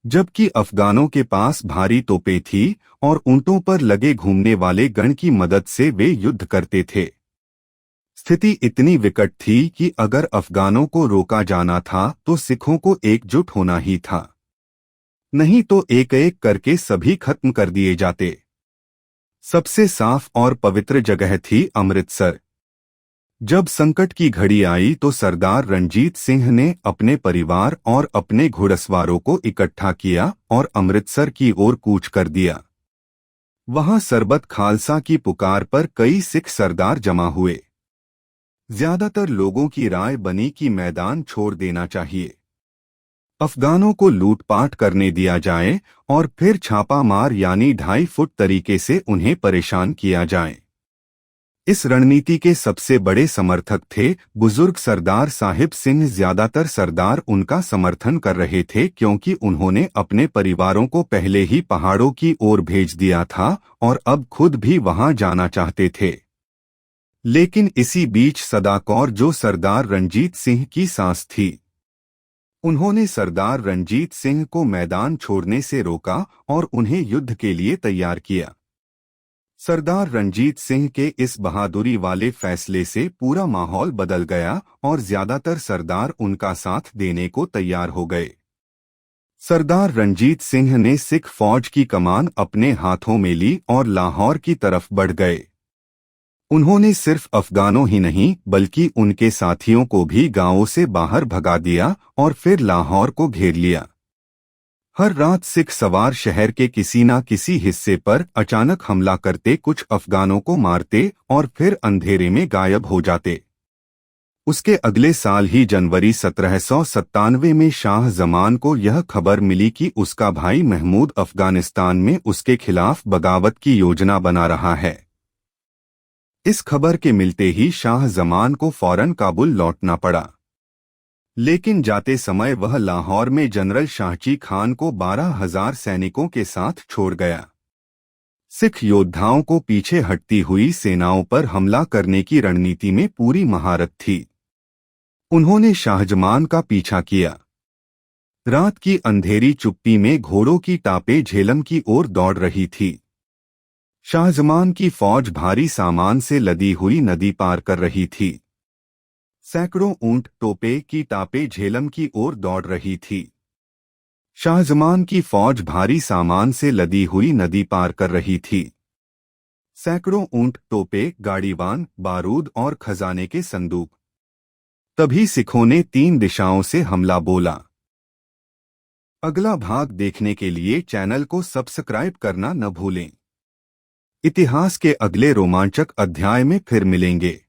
जबकि अफगानों के पास भारी तोपें थी और ऊंटों पर लगे घूमने वाले गण की मदद से वे युद्ध करते थे। स्थिति इतनी विकट थी कि अगर अफगानों को रोका जाना था तो सिखों को एकजुट होना ही था, नहीं तो एक एक करके सभी खत्म कर दिए जाते। सबसे साफ और पवित्र जगह थी अमृतसर। जब संकट की घड़ी आई तो सरदार रणजीत सिंह ने अपने परिवार और अपने घुड़सवारों को इकट्ठा किया और अमृतसर की ओर कूच कर दिया। वहां सरबत खालसा की पुकार पर कई सिख सरदार जमा हुए। ज्यादातर लोगों की राय बनी कि मैदान छोड़ देना चाहिए, अफगानों को लूटपाट करने दिया जाए और फिर छापा मार यानी 2.5 फुट तरीके से उन्हें परेशान किया जाए। इस रणनीति के सबसे बड़े समर्थक थे बुजुर्ग सरदार साहिब सिंह। ज्यादातर सरदार उनका समर्थन कर रहे थे क्योंकि उन्होंने अपने परिवारों को पहले ही पहाड़ों की ओर भेज दिया था और अब खुद भी वहां जाना चाहते थे। लेकिन इसी बीच सदाकौर, जो सरदार रणजीत सिंह की सास थी, उन्होंने सरदार रणजीत सिंह को मैदान छोड़ने से रोका और उन्हें युद्ध के लिए तैयार किया। सरदार रणजीत सिंह के इस बहादुरी वाले फैसले से पूरा माहौल बदल गया और ज्यादातर सरदार उनका साथ देने को तैयार हो गए। सरदार रणजीत सिंह ने सिख फौज की कमान अपने हाथों में ली और लाहौर की तरफ बढ़ गए। उन्होंने सिर्फ अफगानों ही नहीं बल्कि उनके साथियों को भी गांवों से बाहर भगा दिया और फिर लाहौर को घेर लिया। हर रात सिख सवार शहर के किसी न किसी हिस्से पर अचानक हमला करते, कुछ अफगानों को मारते और फिर अंधेरे में गायब हो जाते। उसके अगले साल ही जनवरी 1797 में शाह जमान को यह खबर मिली कि उसका भाई महमूद अफगानिस्तान में उसके खिलाफ बगावत की योजना बना रहा है। इस खबर के मिलते ही शाह जमान को फौरन काबुल लौटना पड़ा, लेकिन जाते समय वह लाहौर में जनरल शाहजी खान को 12,000 सैनिकों के साथ छोड़ गया। सिख योद्धाओं को पीछे हटती हुई सेनाओं पर हमला करने की रणनीति में पूरी महारत थी। उन्होंने शाहजमान का पीछा किया। रात की अंधेरी चुप्पी में घोड़ों की टापें झेलम की ओर दौड़ रही थी। शाहजमान की फौज भारी सामान से लदी हुई नदी पार कर रही थी। सैकड़ों ऊंट टोपे की टापें झेलम की ओर दौड़ रही थी। शाहजमान की फौज भारी सामान से लदी हुई नदी पार कर रही थी। सैकड़ों ऊंट, टोपे, गाड़ीवान, बारूद और खजाने के संदूक। तभी सिखों ने 3 दिशाओं से हमला बोला। अगला भाग देखने के लिए चैनल को सब्सक्राइब करना न भूलें। इतिहास के अगले रोमांचक अध्याय में फिर मिलेंगे।